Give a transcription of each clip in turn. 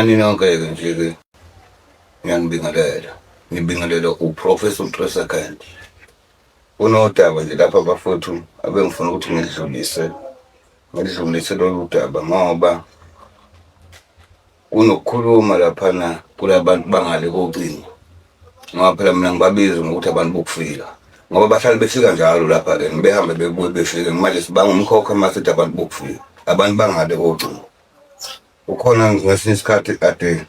Ninonke-ke nje-ke ngiyanibingelela. Ngibingelela uProfessor uTresa Kent. Kunodaba nje lapha bafowethu abengifuna ukuthi ngilidlulise lolu daba ngoba kunokukhuluma laphana kulabantu bangale kocingo. Ngoba phela mina ngibabiza ngokuthi abantu bokufika. Ngoba bahlale befika njalo lapha-ke behambe bebuye befike manje sibangumkhokha masithi abantu bokufika. Abantu bangale kocingo. Ukhona ngesinye isikhathi kade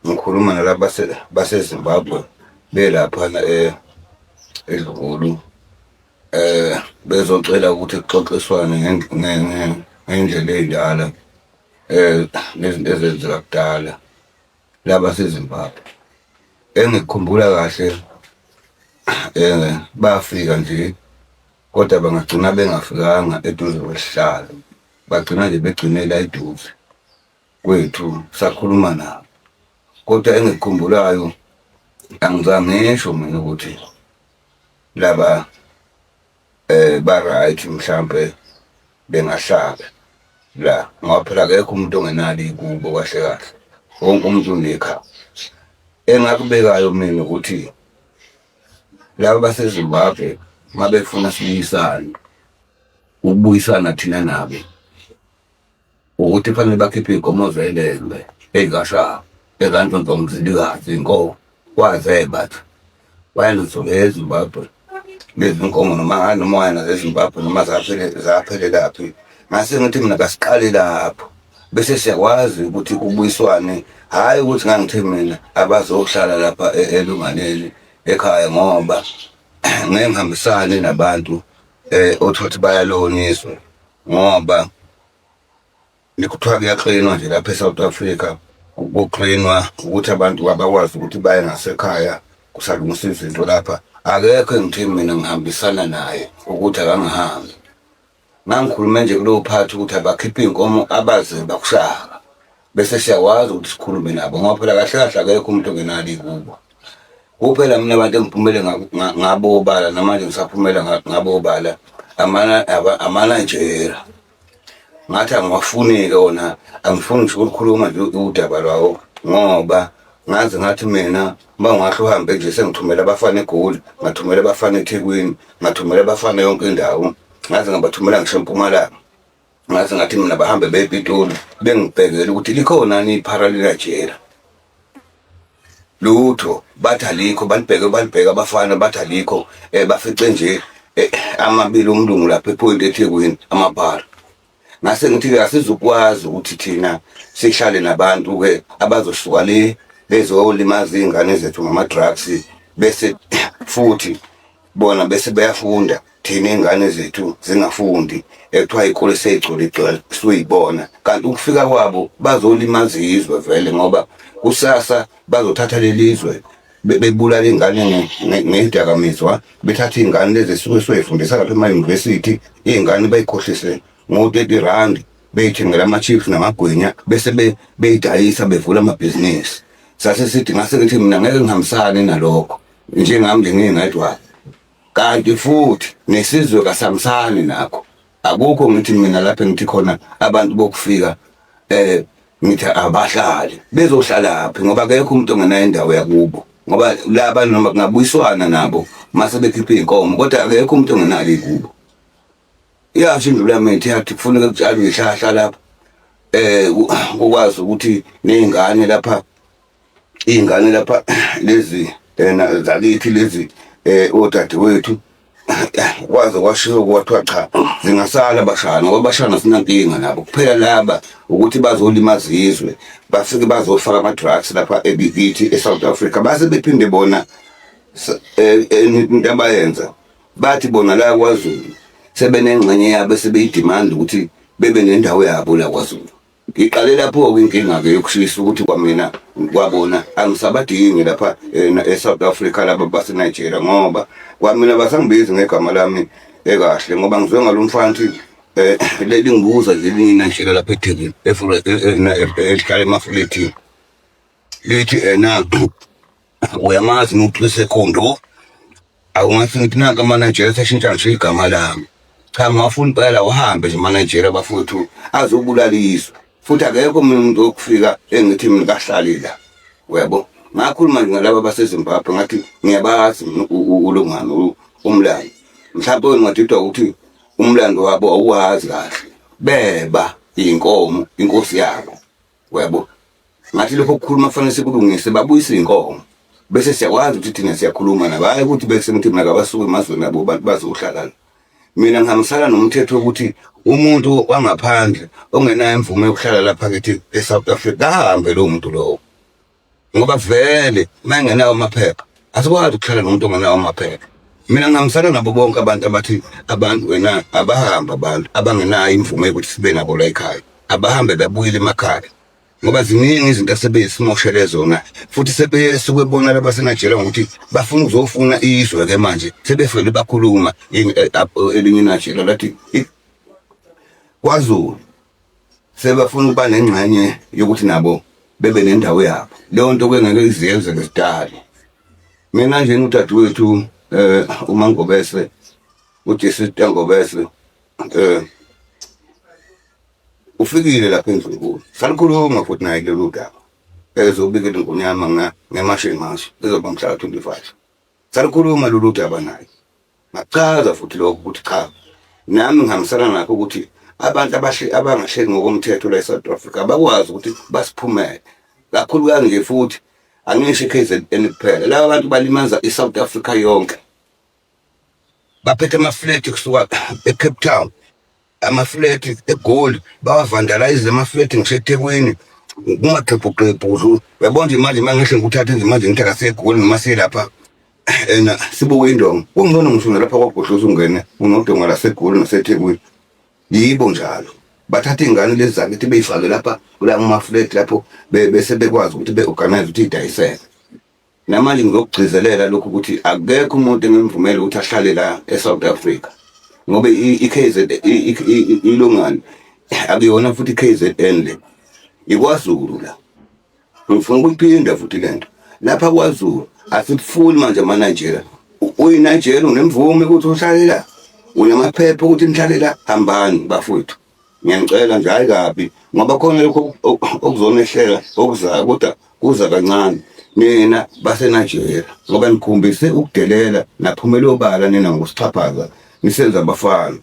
ngikhuluma nalaba baseZimbabwe belaphana eZulu bezocela ukuthi kuxoxiswane ngendlela ey'ndala nezinto ezenzeka kudala laba seZimbabwe. Engikukhumbula kahle bafika nje kodwa bangagcina bengafikanga eduze kwesihlalo, bagcina nje begcine la eduze kwethu sakhuluma nabo. Kodwa engikukhumbulayo angizange ngisho mina ukuthi laba ba-right mhlampe bengahlala la ngoba phela akekho umuntu ongenalo ikubo kahle kahle, wonke umuntu unekhaya. Engakubekayo mina ukuthi laba baseZimbabwe mabefuna sibuyisane, ukubuyisana thina nabo ukuthi fanele bakhiphe iy'nkomo zelembe ey'kashabo ezantsonzomzilikazi inkomo kwaze bathi bayanizole eZimbabwe lezi nkomo noma wayena eZimbabwe noma zaphelelaphi. Ngase ngithi mina kasiqale lapho bese siyakwazi ukuthi kubuyiswane, hhayi ukuthi ngangithi mina abazohlala lapha elunganeni ekhaya ngoba ngeke ngihambisane nabantu othothi bayalonyiswa ngoba kuthiwa kuyaklinwa nje lapha eSouth Africa. Ukuklinwa ukuthi abantu abakwazi ukuthi baye ngasekhaya kusalungiswa izinto lapha. Akekho engithe mina ngihambisana naye ukuthi akangihambi. Ngangikhulume nje kulowo phathi ukuthi abakhiphe iy'nkomo abaze bakushaka bese siyakwazi ukuthi sikhulume nabo ngoba phela kahle kahle akekho umuntu ongenalo ikubo. Kuphela mina abantu engiphumele ngabobala namanje ngisaphumela ngabobala amaNigeria. Ngathi angiwafuni-ke wona, angifuni ngisho ukukhuluma nje udaba lwawo ngoba ngazi ngathi mina uma ungahle uhambe nje sengithumela abafana eGoli, ngathumela abafana eThekwini, ngathumela abafana yonke indawo, ngaze ngabathumela ngisho eMpumalanga. Ngaze ngathi mina bahambe beye ePitoli bengibhekele ukuthi likhonani iphara likaNigeria. Lutho bathi alikho, balibheka abafana bathi alikho, bafice nje amabili omlungu lapha ePhoyinti eThekwini amaphara. Ngase ngithi asizukwazi ukuthi thina sihlale nabantu-ke abazosuka le bezolimaza iy'ngane zethu ngama-drugs bese futhi bona bese beyafunda thina iy'ngane zethu zingafundi ekuthiwa iy'kole sey'gcwele suyibona. Kanti ukufika kwabo bazolimaza izwe vele ngoba kusasa bazothatha leli zwe bebulala iy'ngane ngey'dakamizwa, bethatha iy'ngane lezi esuke siyay'fundisa lapha emayunivesithi, iy'ngane bayikhohlise ngo-R30 beyithengela ama-chips namagwinya bese beyidayisa bevula amabhizinisi. Sase sithi ngase ngithi mina ngeke ngihambisane nalokho njengami nje ngingedwa. Kanti futhi nesizwe kasihambisani nakho. Akukho ngithi mina lapha ngithi khona abantu bokufika ngithi abahlali bezohlalaphi ngoba akekho umuntu ongenayo indawo yakubo ngoba laba noma kungabuyiswana nabo mase bekhiphe iy'nkomo kodwa akekho umuntu ongenalo ikubo. Iyasho indlu yami ithi yathi kufuneka kutshalwe ihlahla lapha ukwazi ukuthi iy'ngane lapha lezi zakithi lezi odadewethu kwaze kwashiwo kwathiwa cha zingasala bashana ngoba bashana sinankinga nabo. Kuphela laba ukuthi bazolimaza izwe bafike bazofaka ama-drugs lapha ekithi eSouth Africa base bephinde bona into abayenza bathi bona la KwaZulu sebenengxenye yabo sebeyidimanda ukuthi bebe nendawo yabo la KwaZulu. Ngiqale lapho-ke inkinga-ke yokushisa ukuthi kwamina kwabona angisabadingi lapha eSouth Africa laba baseNigeria ngoba kwamina basangibizi ngegama lami ekahle ngoba ngizwe ngalo mfana ukuthi leli ngibuza nje liNigeria lapha eThekwini elihlala emafulethini lithi uyamazi noTresa Kent. Akungathi ngithi nanka amaNigeria seshintsha nje igama lami. Cha ngafuna impela uhambe nje amaNigeria bafowethu azobulala izwe futhi akekho umuntu okufika engithi mina kahlali la uyabo ngakhuluma nje ngalabo baseZimbabwe ngathi ngiyabazi ulungano umlando mhlawumbe ngingadidwa ukuthi umlando wabo awuwazi kahle beba inkomo inkosi yabo uyabo ngathi lokho ukukhuluma kufanele sikulungise babuyise inkomo bese siyakwazi ukuthi thina siyakhuluma nabaye ukuthi bese ngithi mina kabasuke emazweni abo bantu bazohlala mina ngihambisana nomthetho ukuthi umuntu wangaphandle ongenayo imvume yokuhlala lapha kithi eSouth Africa ahambe lo muntu lowo ngoba vele mangenawo amaphepha asikwazi ukuhlala nomuntu ongenawo amaphepha mina ngihambisana nabo bonke abantu abathi abantu wena abahamba abantu abangenayo imvume yokuthi sibe nabo la ekhaya abahambe babuyele emakhaya ngoba ziningi izinto asebeyisimoshele zona futhi sebesuke bona labasenajela ngokuthi bafuna ukuzofuna izwe ke manje sebefele bakhuluma elinye najela lathi kwaZulu sebafuna ukuba nengxenye yokuthi nabo bebe nendawo yabo leyo nto kwengeke iziyenze ngesidali mina nje udadewethu uMangobese uJesu Ngobese ufikile lapha endlini salikhuluma futhi naye lolu daba ezobikela iNgonyama ngemashini ngaso ezoba mhla 25 salikhuluma lolu daba naye ngachaza futhi lokho ukuthi cha nami ngihambisana nakho ukuthi abantu abangahleli ngokomthetho la eSouth Africa bakwazi ukuthi basiphumele kakhulukazi nje futhi angisho iKZN kuphela laba bantu balimaza iSouth Africa yonke baphethe amaflat kusuka eCape Town amaflat eGoli bawavandalize amaflat ngiseThekwini kungaxephexephu uyabona imali mangihle ngikuthatha imali ngithatha seGoli ngimasile lapha ena sibuke indongo kungcono ngishona lapha kwaGodloza ungene unodonga la seGoli naseThekwini yibo njalo bathatha ingane lezi zakithi beyifake lapha kula maflat lapho bese bekwazi ukuthi beorganize ukuthi idayiseke namanje ngizokugcizelela lokho ukuthi akekho umuntu engemvumela ukuthi ahlale la eSouth Africa ngoba ilungani akuyona futhi iKZN le ikwaZulu la ngifuna ukuphinda futhi lento lapha kwaZulu asifuni manje amaNigeria uyiNigeria unemvume ukuthi uhlale la unamaphepha ukuthi nihlale la hambani bafowethu ngiyacela nje hayi kabi ngoba khona lokho okuzonehlela okuzayo kodwa kuza kancane mina baseNigeria ngoba nikhombise ukudelela naphumela obala nina ngosixhaphaza nisenza abafana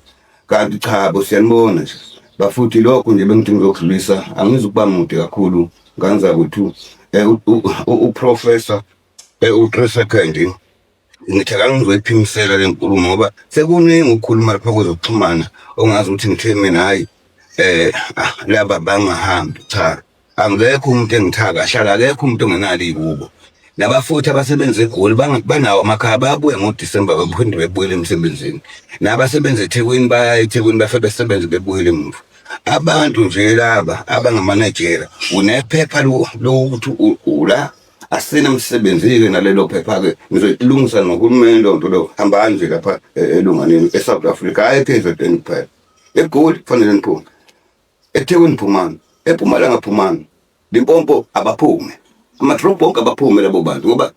kanti cha bosiyanibona nje bafuthi lokho nje bengithi ngizokudlulisa angizukuba mude kakhulu nganza ukuthi uprofessor u3 ngithi akangizophimisela lenkulumo ngoba sekuningi ukukhuluma lapha kwezokuxhumana ongazi ukuthi ngithe mina hayi laba bangahambi cha angekho umuntu engithaka ahlala akekho umuntu ongenali kubo nabafuthi abasebenza eGoli banawo amakhaya babuye ngoDisemba baphinde bebuyele emsebenzini nabasebenza eThekwini baya eThekwini bafike besebenze bebuyele emuva abantu nje laba abangamanager unephepha lokuthi ula asina umsebenzi-ke nalelo phepha-ke ngizoyilungisa nohulumeni lo nto lo hambani nje lapha elunganeni eSouth Africa hayi eKZN kuphela eGoli kufanele niphume eThekwini phumani eMpumalanga phumani Limpopo abaphume amadrobho onke abaphume labo bantu ngoba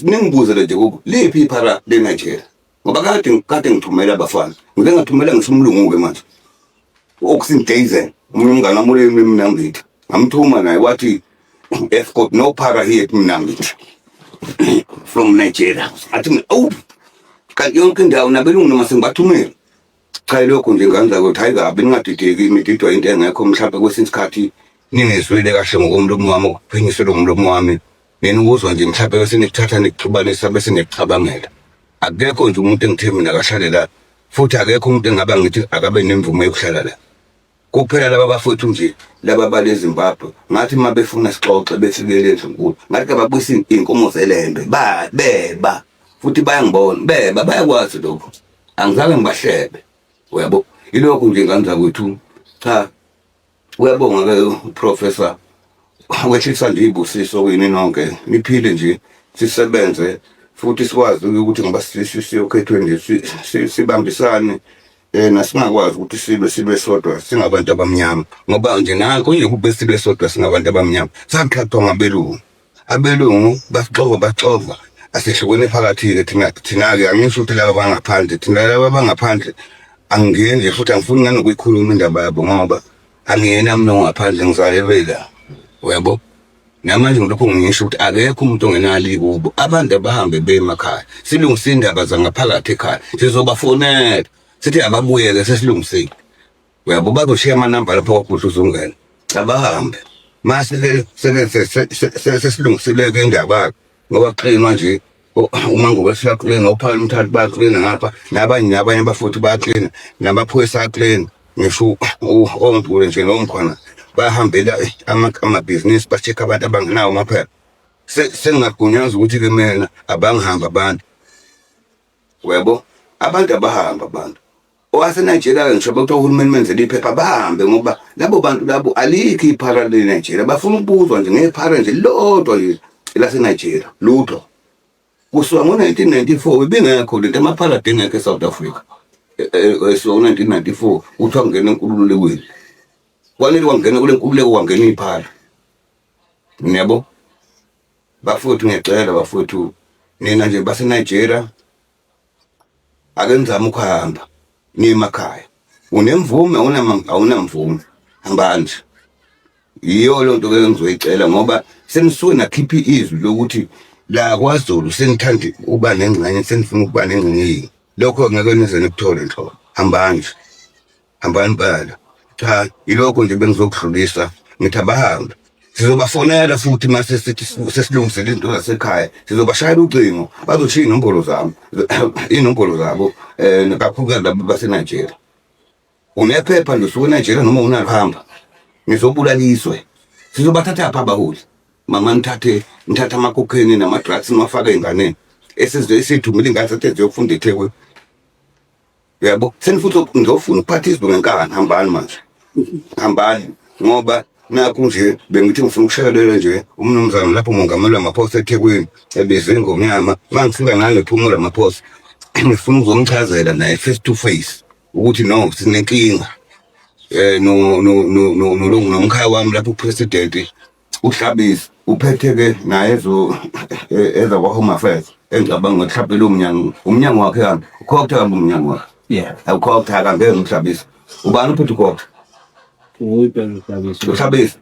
ningibuzele nje kubo liphi iphara leNigeria ngoba kade ngithumela abafana ngike ngathumela ngisumlungu-ke manje okusindazen umngane wami ule Mnambithi ngamthuma naye wathi I've got no para here at Mnambithi from Nigeria athi oh kanti yonke indawo nabelungu noma sengibathumela cha lokho nje nganza ukuthi hayi kabi ningadideki imididwa into engekho mhlawumbe kwesinye isikhathi ningezwile kahle ngokomlomo wami ukuphinyisela ngomlomo wami nina ukuzwa nje mhlawumbe bese nikuthatha nikuxubanisa bese nikucabangela akekho nje umuntu engithe mina akahlale la futhi akekho umuntu engaba ngithi akabe nemvume yokuhlala la kuphela laba bafowethu nje laba bale Zimbabwe ngathi mabefuna sixoxe befikele ezinkulu ngathi ababuyisa inkomo zelembe beba futhi bayangibona beba bayakwazi lokho angizange ngibahlebe uyabo ilokho nje nganza kwethu cha uyabonga ke uprofessor wehlisa nje ibusiso kini nonke niphile nje sisebenze futhi sikwazi ukuthi ngoba siyokhethwe nje sibambisane nasingakwazi ukuthi sibe sodwa singabantu abamnyama ngoba nje nako nje kube sibe sodwa singabantu abamnyama saqhathwa ngabelungu abelungu baxova asihlukene phakathi ke thina-ke angisho ukuthi laba bangaphandle thina laba bangaphandle angingeni nje futhi angifuni nganokuyikhuluma indaba yabo ngoba angiyena mina ngaphandle ngizalelwe la uyabo namanje ngilokho ngisho ukuthi akekho umuntu ongenalo ikubo abantu abahambe bemakhaya silungise indaba zangaphakathi ekhaya sizobafonela sithi ababuyeke sesilungisile uyabo bazoshiya amanamba lapho kwakhulu uzongena abahambe mase sesilungisileke indaba ngoba qinwa nje uma ngoba siyaklina ophala umthathu baklina ngapha nabanye abafuthi baklina nabaphoyisa aklina ngisho onkulu nje nomkhwana bahambela amabhizinisi ba-check abantu abangenawo maphela sengingagunyaza ukuthi-ke mina abangihamba abantu webo abantu abahamba abantu owaseNigeria ngisho bekuthiwa uhulumeni menzela iphepha bahambe ngoba labo bantu labo alikho iphara leNigeria bafuna ukubuzwa nje ngephara nje lodwa nje laseNigeria lutho kusuka ngo-1994 ibingekho lento amapharadi engekho eSouth Africa so 1994 uthi wangena enkululekweni kwanele wangena kule nkululeko wangena iphara yebo bafuthu ngiyacela bafuthu nina nje baseNigeria ake nizame ukuhamba niemakhaya unemvume awunamvume hamba nje yiyo lonto ke ngizoyicela ngoba senisuke nakhipha izwi lokuthi la kwaZulu senithanda uba nengxenye senifuna ukuba nengxenye lokho ngeke nize nikuthole nhlobo hambani bala cha ilokho nje bengizokudlulisa ngithi abahambe sizobafonela futhi mase sithi sesilungisele into zasekhaya sizobashayela ucingo bazoshiya inombolo zabo kakhulukazi labo baseNigeria unephepha nje usuke eNigeria noma unahamba ngizobulaliswe sizobathatha apha abaholi mama nithatha amakhokheni nama-drugs niwafake ey'nganeni esithumile ingane sathi ziyofunda eThekwini yabo senifuthi ngizofuna ukuphatha izwi ngenkani hambani ngoba nakho nje bengithi ngifuna ukushayelela nje umnumzane lapho umongameli wamaphosta eThekwini ebizwe ngomnyama mangifika ngale phumula amaphosta ngifuna ukuzomchazela naye face to face ukuthi no sinenkinga nomkhaya wami lapho upresident uHlabisa uphethe-ke naye eza kwa-Home Affairs engicabanga ukuthi mhlawumbe umnyango wakhe kambe ukhokhtha kambe umnyango wakhe awukhokhtha kambe uHlabisa ubani uphethe ukhokhtha uHlabisa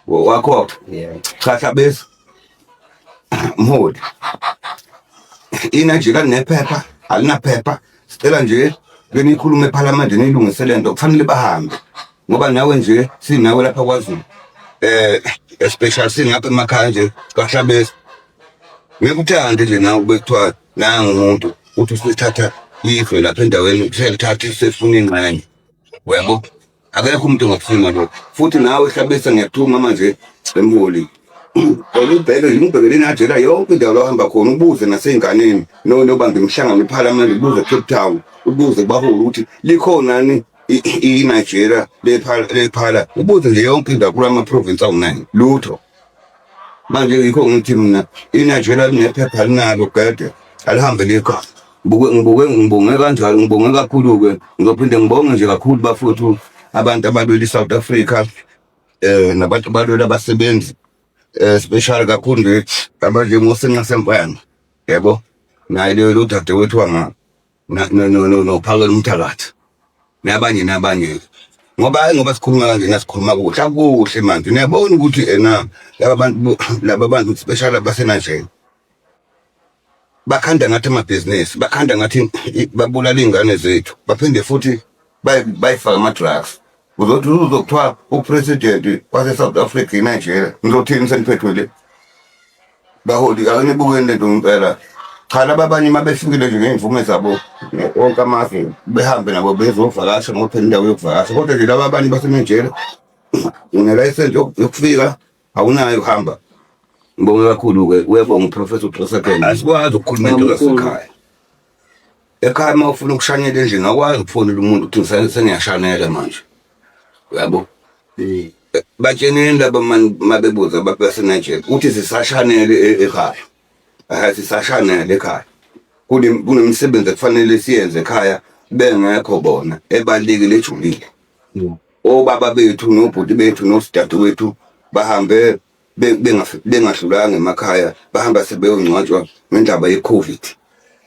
wakhokhtha cha Hlabisa mholi iNigeria nephepha alinaphepha sicela nje benikhulume ePhalamende nilungise lento kufanele bahambe ngoba nawe nje sinawe lapha kwaZulu especially singapha emakhaya nje kaHlabisa ngikuthanda nje nawe bekuthiwa nanga umuntu uthi usithatha izwe lapha endaweni selithatha sefuna ingxenye uyabo akekho umuntu ongakufuna lokho futhi nawe Hlabisa ngiyathuma manje emholi ngibhekele eNigeria yonke indawo ohamba khona ubuze nasey'nganeni nobamba imihlangano ePhalamende ubuze eCape Town ubuze kubaholi ukuthi likhonani iNigeria lephala ubuze nje yonke indawo kulama-province awu-9 lutho manje yikho ngithi mina iNigeria linephepha linalo gede alihambe likhaya ngibonge kanjalo ngibonge kakhulu-ke ngizophinde ngibonge nje kakhulu bafuthu abantu abalwela iSouth Africa nabantu abalwela abasebenzi special kakhulu nje abanje ngoSenqa Sempane yebo naye lo dadewethu wanga nophakela umthakathi nabanye ngoba sikhuluma kanje nasikhuluma kuhle manje niyabona ukuthi laba bantu special abaseNigeria bakhanda ngathi amabhizinisi bakhanda ngathi babulala iy'ngane zethu baphinde futhi bayifaka ama-drugs uzothi uzokuthiwa upresident wase-South Africa iNigeria ngizothini seniphethwe le baholi akanibukeni lento ngempela cha laba abanye uma befikile nje ngey'mvume zabo wonke amazwe behambe nabo bezovakasha ngoba phela indawo yokuvakasha kodwa nje laba abanye baseNigeria unelayisensi yokufika awunayo ukuhamba ngibonge kakhulu-ke uyabonga uProfessor uDrosekela asikwazi ukukhuluma into zasekhaya ekhaya uma ufuna ukushanyela endlini akwazi ukufonela umuntu ukuthi sengiyashanela manje yabo batsheneni laba mabebuza baseNigeria ukuthi sisashanele ekhaya sisashanele ekhaya kunemsebenzi ekufanele siyenze ekhaya bengekho bona ebalekile ejulile obaba bethu nobhuti bethu nosidade wethu bahambe bengahlulanga emakhaya bahamba sebeyongcwatshwa ngendaba ye-COVID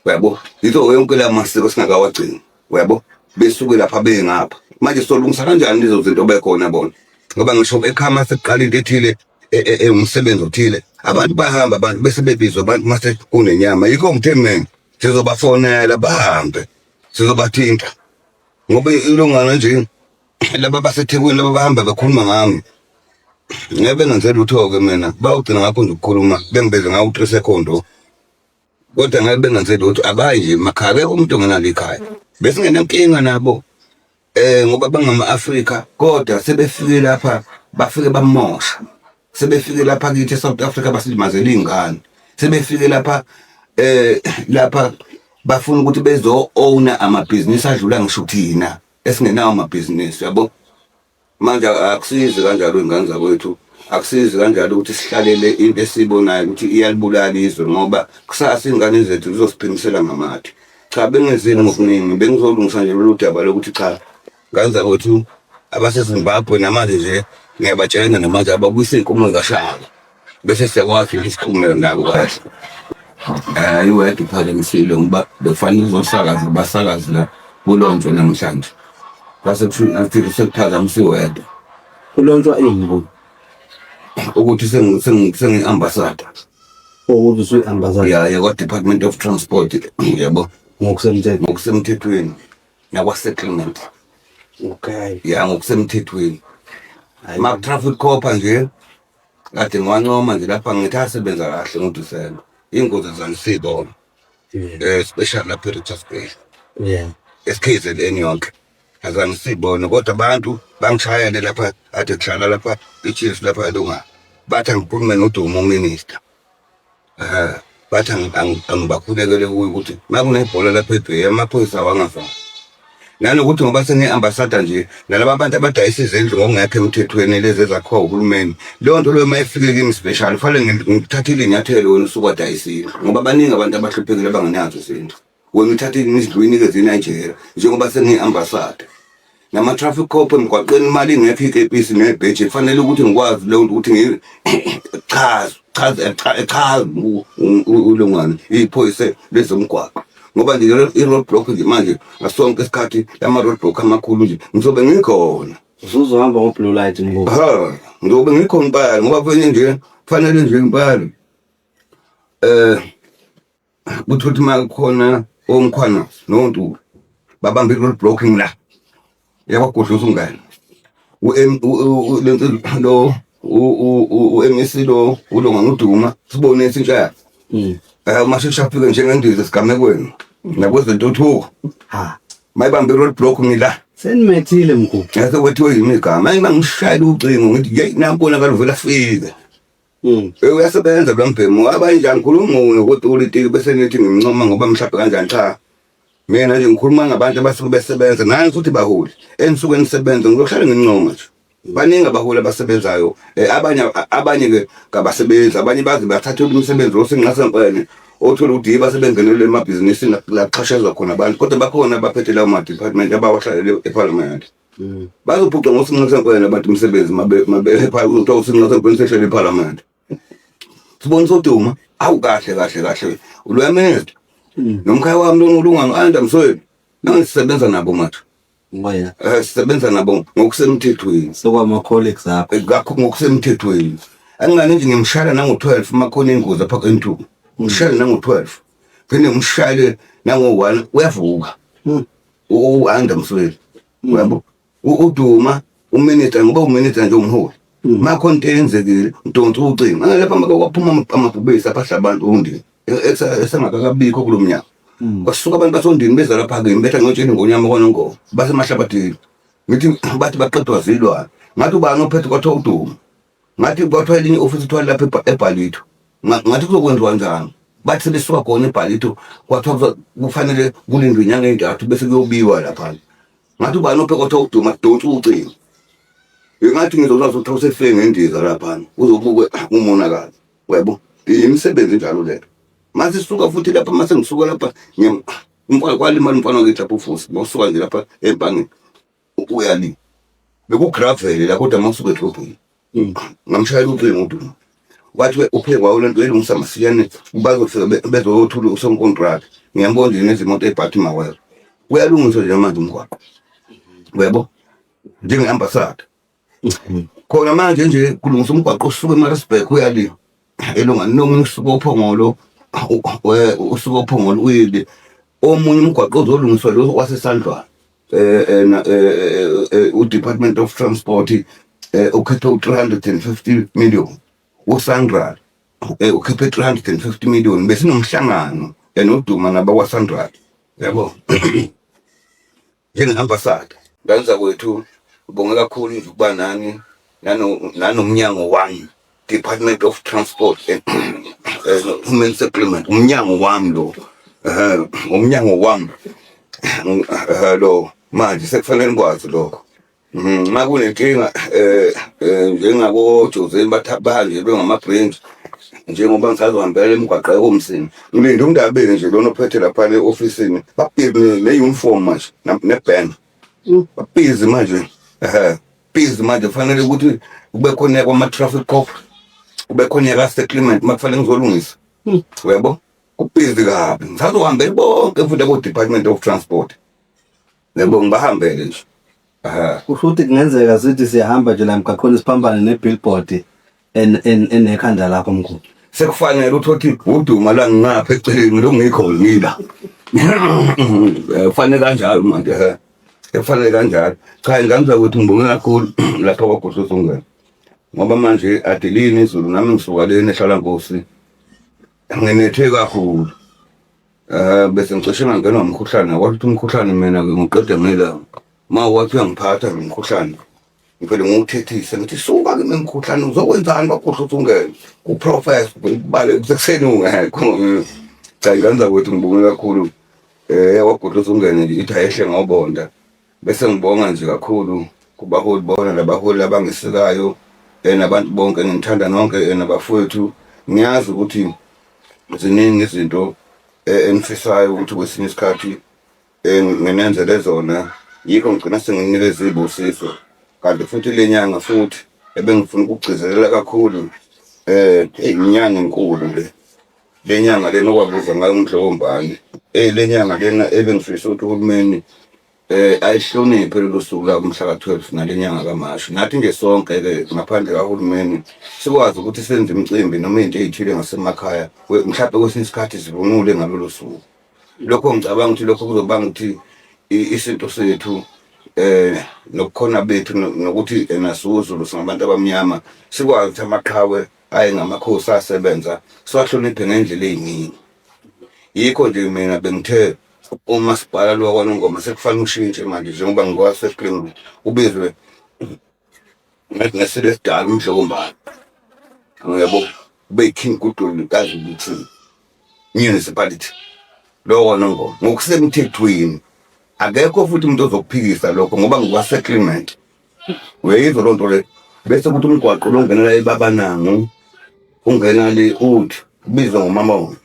yabo yizo yonke la masiko singakawagcini yabo besuke lapha bengapha manje solungisa kanjani lezo zinto bekhona bona ngoba ngisho ekhaya seqala into ethile umsebenzi othile abantu bahamba abantu bese bebizwa abantu mase kunenyama yikho ngithemene sizobafonela bahambe sizobathinta ngoba ilungana nje laba baseThekwini laba bahamba bekhuluma ngami ngebe ngenzela utho-ke mina bawugcina ngakho nje ukukhuluma bengibeze ngawo 3 seconds kodwa ngebe ngenzela ukuthi abayi nje emakhaya akekho umuntu ongenalo ikhaya bese nginenkinga nabo ngoba bangama-Afrika kodwa sebefike lapha bafike bamosha sebefike lapha kithi eSouth Africa basilimazela iy'ngane sebefike lapha lapha bafuna ukuthi bezo-owner amabhizinisi adlula ngisho thina esingenawo amabhizinisi yabo manje akusizi kanjalo iy'ngane zakwethu akusizi kanjalo ukuthi sihlalele into esiyibonayo ukuthi iyalibulala izwe ngoba kusasa iy'ngane zethu zizosiphimisela ngamathe cha bengenzile ngokuningi bengizolungisa nje lolu daba lokuthi cha ngane zakwethu abaseZimbabwe namanje nje ngiyabatshela namanje ababuyise iy'nkomo zikashaka bese siyakwazi isikhumelo nabo kahle iwedi phakamisile ngoba bekufanele uzosakaza basakazi la kulonjwe namhlanje base kuthi sekuphazamisa iwedi kulonjwa ini ukuthi sengi-ambassador ukuthi usuyi-ambassador ya kwa-Department of Transport yabo ngokusemthethweni nakwa-settlement okay ya ngokusemthethweni ma-traffic copper nje kade ngiwancoma nje lapha ngithi asebenza kahle ngoDisemba iy'ngozi zanisibona especially lapha e-Richards Bay eSKZN yonke azangisibone kodwa abantu bangishayele lapha ade kuhlala lapha i-chiefs lapha lunga bathi angikhulume noDumo uminister bathi angibakhulekele kuyo ukuthi makunebhola lapha eBay amaphoyisa awangafani nanokuthi ngoba senge-ambassador nje nalaba abantu abadayisa izindlu ngokungekho emthethweni lezi ezakhiwa uhulumeni leyo nto leyo mayifike kimi special kufanele ngithathile inyathelo wena usuke wadayisile ngoba baningi abantu abahluphekile abangenazo izindlu wena uthathile izindlu uyinikeze eNigeria njengoba sengiyi-ambassador nama-traffic cop emgwaqeni imali ingekho ikepisi nebheji kufanele ukuthi ngikwazi leyo nto ukuthi chaza ulungane iphoyise lezomgwaqo ngoba nje i-roadblock nje manje ngasonke isikhathi lama-roadblock amakhulu nje ngizobe ngikhona usuzohamba ngo-blue light ngoba ngizobe ngikhona impala ngoba kwenye nje kufanele nje impala kuthi ukuthi ma kukhona omkhwana noNtuli babambe i-roadblocking la yakwagodla usungane u-MEC lo ulunga nguduma sibone intsha yakhe masheshe afike njengendiza esigamekweni nakwezentuthuko mayibambe i-roadblock ngila senimethile mkhulu yase wethiwe yimi igama manje bangishayela ucingo ngithi yeyi nampona kaluvela afike uyasebenza lo mbhemu abanye nje angikhuluma ngopolitiki bese nithi ngimncoma ngoba mhlawumbe kanjani cha mina nje ngikhuluma ngabantu abasuke besebenza nani futhi baholi enisuke nisebenza ngizohlala ngincoma nje baningi abaholi abasebenzayo abanye ke ngabasebenzi abanye bazi bathathelwa umsebenzi osengasampene othola ukuthi basebenzelele emabhizinisini laqhashezwa khona abantu kodwa bakhona abaphethe lawo ma-department abawahlalele eParliament bazophuca ngosingasampene abantu umsebenzi usingasampene sehlele eParliament sibonisa uDuma awu kahle ulwemezwe nomkhaya wami lonulunga nganda msweni nangisebenza nabo mathu ngoya sisebenza nabo ngokusemthethweni sokwama-colleagues akho ngokusemthethweni angingane nje ngimshayela nango-12 makhona ingozi apha kwentuku ngishayele nango-12 phinde ngimshayele nango-1 uyavuka u-anda msweni yabo uDuma uminister ngoba uminister nje umholi makhona into eyenzekile ndonsa ucingo angalepha makwaphuma amabhubesi aphahla abantu undini esengakakabikho kulo mnyaka kwasuka abantu basondini beza lapha-ke ngibetha ngiyotshela ingonyama konongoba basemahlabathini ngithi bathi baqedwa zilwane ngathi ubani ophethe kwathiwa uDuma ngathi kwathiwa elinye ofisi kuthiwa lapha eBhalito ngathi kuzokwenziwa njani bathi sebesuka khona eBhalito kwathiwa kufanele kulindwe inyanga ey'ntathu bese kuyobiwa laphana ngathi ubani ophethe kwathiwa uDuma donsa ucingo ngathi ngizokwazi ukuthi usefike ngendiza laphana uzobukwe umonakalo yebo imisebenzi njalo leyo mase sisuka futhi lapha mase ngisuka lapha umfana kwalimali umfana wakithi lapha ufusi mawusuka nje lapha empangeni uyali bekugravel la kodwa mawusuka edrobheni ngamshayela ucingo uDuma wathi upheke kwawo lento elungisa masiyane bazofika bezothula usonkontrakt ngiyambona nje nezimoto ebhathi mawela uyalungiswa nje manje umgwaqo yebo njenge-ambassador. Khona manje nje kulungiswa umgwaqo osuka eMaritzburg uyali elongani nomunye usuka oPhongolo usuka oPhongolo uyile omunye umgwaqo ozolungiswa lo waseSandlwana u-Department of Transport ukhiphe 350 million uSandral ukhiphe 350 million besinomhlangano noDuma nabakwaSandral yabo njenge-ambassador nganza kwethu ubonge kakhulu nje ukuba nani nanomnyango wami Department of Transport and Human Settlement umnyango wami lo umnyango wami lo manje sekufanele ngikwazi lokho makunenkinga njengabo Joseph Bathabanje bengama-branch njengoba ngisazohambela emgwaqo ekomsini ngilinde umndabeni nje lona ophethe lapha e-ofisini babhizi ne-uniform manje nebhena babhizi manje busy manje kufanele ukuthi kube khona kwama-traffic cop kube khona ka-settlement makufanele ngizolungisa uyabo kubhizi kabi ngisazohambela bonke futhi abo-Department of Transport yabo ngibahambele nje kusho ukuthi kungenzeka sithi siyahamba nje la emgaqweni siphambane ne-billboard enekhanda lakho mkhulu sekufanele ukuthi uDuma la ngingapha eceleni lo ngikho ngila kufanele kanjalo manje kufanele kanjalo cha ngizwa ukuthi ngibonge kakhulu lapha kwaGohlozo ungena ngoba manje adelini izulu nami ngisuka leni ehlala Nkosi nginethe kakhulu bese ngicishe ngangenwa umkhuhlane wathi umkhuhlane mina ngiqede ngela wathi uyangiphatha ngomkhuhlane ngivele ngikuthethise ngithi suka ke ngomkhuhlane uzokwenzani kwaGohlozo ungena kuprofessor kubale kusekuseni ungekho cha ngizwa ukuthi ngibonge kakhulu kwaGohlozo ungena ithi ayehle ngawubonda bese ngibonga nje kakhulu kubaholi bona labaholi abangisikayo nabantu bonke ngithanda nonke nabafowethu ngiyazi ukuthi ziningi izinto engifisayo ukuthi kwesinye isikhathi nginenzele zona yikho ngigcina senginikeza ibusiso kanti futhi lenyanga futhi ebengifuna ukugcizelela kakhulu inyanga enkulu lenyanga lena okwabuza ngayo uMdlokombane lenyanga lena ebengifisa ukuthi uhulumeni ayihloniphe lolu suku la kumhla ka-12 nalenyanga kaMashi nathi nje sonke-ke ngaphandle kahulumeni sikwazi ukuthi senze imicimbi noma into ey'thile ngasemakhaya mhlawumbe kwesinye isikhathi zivunule ngalolo suku lokho ngicabanga ukuthi lokho kuzobanga ukuthi isinto sethu nokukhona bethu nokuthi nasuZulu singabantu abamnyama sikwazi ukuthi amaqhawe aye ngamakhosi asebenza siwahloniphe ngendlela ey'ningi yikho nje mina bengithe umasipala lo kwaNongoma sekufanele ushintshe manje njengoba ngikwaseSpring ubizwe ngesilo esidala uMdlokombane yabo ube King Goodwill kaZulu municipality lo kwaNongoma ngokusemthethweni akekho futhi umuntu ozokuphikisa lokho ngoba ngikwaseClement uyayizwa loo nto le bese kuthi umgwaqo lo ungenela eBabanango ungena le uthi ubizwa ngomama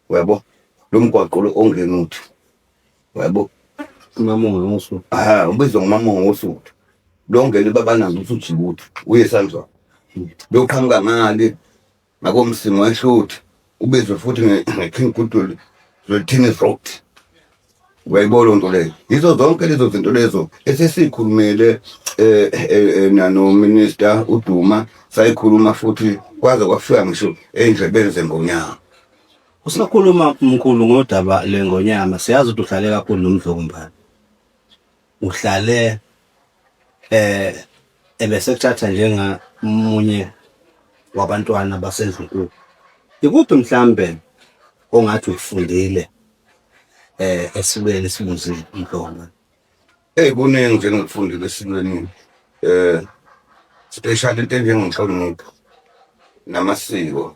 yabo lo mgwaqo lo ongena uthi yabo uMamongo ngosuku ubizwa ngomama ngosuku lo ongena eBabanango uthi uthi uye eSandlwana loqhamuka ngale ngakomsimo eHluthi ubizwe futhi ngeKing Goodwill Tennis Road uyayibona loo nto leyo yizo zonke lezo zinto lezo esesikhulumele nanominister uDuma sayikhuluma futhi kwaze kwafika ngisho endlebeni zeNgonyama. Usakhuluma mkhulu ngodaba leNgonyama siyazi ukuthi uhlale kakhulu noMdlokombane uhlale ebesekuthatha njengamunye wabantwana baseZulu ikuphi mhlambe ongathi ufundile esikweni sibuzi Mdlokombane kuningi nje ngikufundile esikweni special into enjengenhlonipho namasiko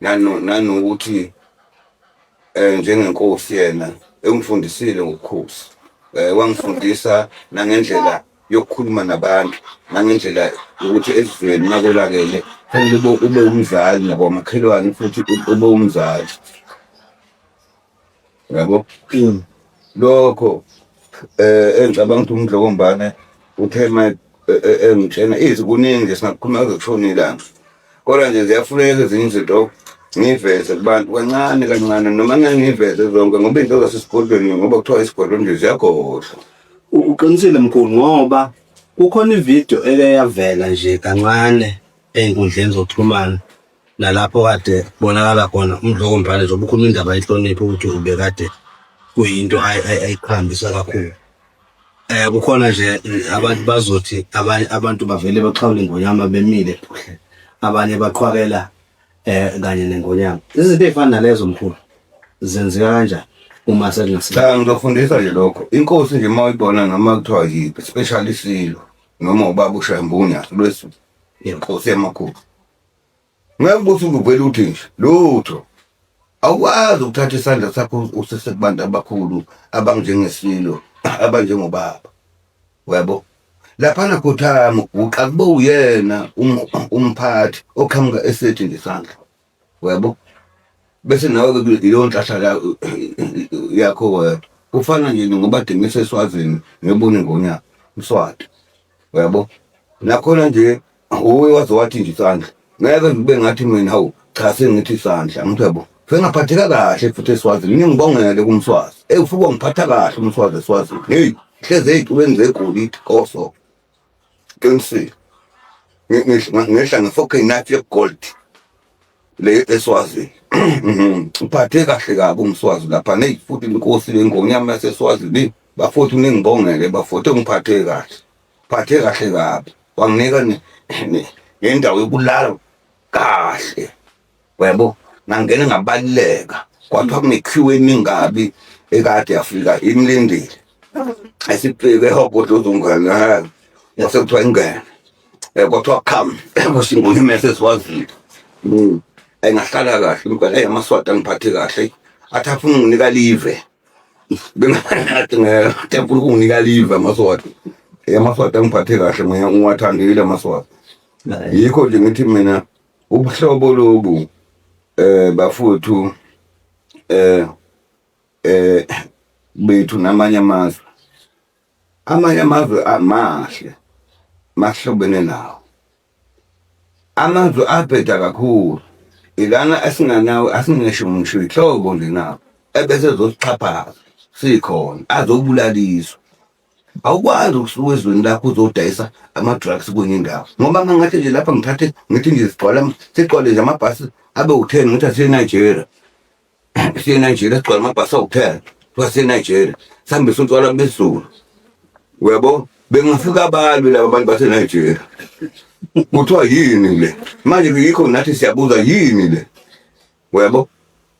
nanokuthi njengenkosi yena engifundisile ngokukhosi wangifundisa nangendlela yokukhuluma nabantu nangendlela yokuthi ezweni makolakele kufanele ube umzali nabo makhelwane futhi ube umzali yabo lokho engicabanga ukuthi uMdlokombane uthema engitshena kuningi singakhuluma kuzokushona ilanga kodwa nje ziyafuneka ezinye izinto ngiveze kubantu kancane noma ngeke ngiveze zonke ngoba into zasesigodlweni ngoba kuthiwa isigodlweni nje ziyagodla Uqinisile mkhulu ngoba kukhona ividiyo eke yavela nje kancane ey'nkundleni zokuxhumana nalapho kade kubonakala khona umdlokombane nje ubukhuluma indaba yenhlonipho ukuthi ube kade kuyinto ayiqhakambisa kakhulu. Kukhona nje abantu bazothi abanye abantu bavele baxhawule ingonyama bemile abanye baqhwakela kanye nengonyama. Izinto ey'fana nalezo mkhulu zenzeka kanjani uma sekungasiza? Cha, ngizofundisa nje lokho. Inkosi nje uma uyibona noma kuthiwa yiphi, especially isilo noma ubaba uShembunya lwesu inkosi yamakhulu. Ngeke ukuthi uvele uthi nje lutho. Awukwazi ukuthatha isandla sakho usise kubantu abakhulu abanjengesilo abanjengobaba. Uyabo? Laphana Khothama uqa kube uyena umphathi oqhamuka esethi ngesandla. Uyabo? Bese nawe ke leyo nhlahla la yakho wedwa kufana nje ngoba demise eSwazini ngiyobona ingonyama uMswati. Uyabo? Nakhona nje uwe wazowathi nje isandla. Ngeke ngibe ngathi mina hawu cha sengithi isandla ngiyabo. Ngaphatheka kahle futhi eSwazini ngibongele kuMswazi. Ufike ngiphatha kahle uMswazi eSwazini. Hey, hleze ezitubeni zegolide koso. Qinisile. Ngehla ngefoke inathi yegold le eSwazini. Uphathe kahle kabi uMswazi lapha futhi inkosi lengonyama yaseSwazini bafuthi uningibongele bafuthi ngiphathe kahle. Phathe kahle kabi. Wanginika nendawo yokulala kahle. Uyabo? Ngangena ngabaleka kwathiwa kunequeue eningabi ekade yafika imlindile asibheke ehobhodlo uzongana yasekuthiwa ingene kwathiwa come kusingonyama yaseSwazini engahlala kahle umntwana eyamaswati angiphathe kahle athi afuna unginika live bengathi ngeke afuna unginika live amaswati eyamaswati angiphathe kahle mina ngiwathandile amaswati yikho nje ngithi mina ubuhlobo lobu bafuthu bethu namanye amazwe amahle mahlobene nawo amazwe abheda kakhulu ilana asinganawo asingesho ngisho ihlobo nje nawo ebese zosixhaphaza sikhona azobulaliswa awukwazi ukusuka ezweni lakho uzodayisa ama-drugs kwenye indawo ngoba mangathi nje lapha ngithathe ngithi nje sigcwale nje amabhasi abe u-10 ngithi asiye Nigeria sigcwale amabhasi awu-10 asiye Nigeria sihambise utshwala bezulu. Uyabo? Bengafika abalwi laba bantu baseNigeria. Kuthiwa yini le? Manje yikho nathi siyabuza yini le? Uyabo?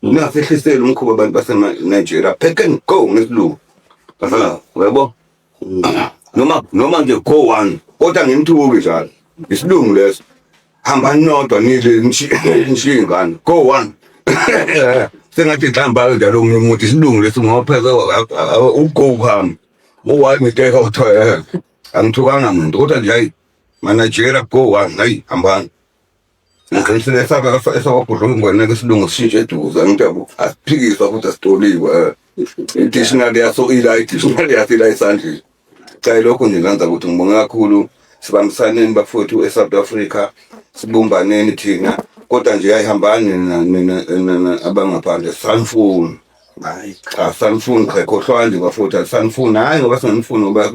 Ningafehliseli umkhuba abantu baseNigeria. Pack and go ngesilungu. Uyabo? Noma nje go one kodwa ngimthuki njalo isilungu leso hamba nodwa nile nishingana go one sengathi hamba njalo ngimuthi isilungu leso ngopheza ugo uhamba uwayi ngiteka uthoya angithukanga umuntu kodwa nje hayi manager go one hayi hambani ngiqinisile esakubhodla ngibona isilungu sishintshe eduze ngitabo asiphikiswa futhi asitoliwe dictionary yaso dictionary yasila isandla. Cha lokho nje ngenza ukuthi ngibonga kakhulu sibambisaneni bafowethu eSouth Africa sibumbaneni thina kodwa nje ayihambani mina abangaphandle sanifuna hayi cha sanifuna khohlwa nje bafowethu sanifuna hayi ngoba sanifuna ngoba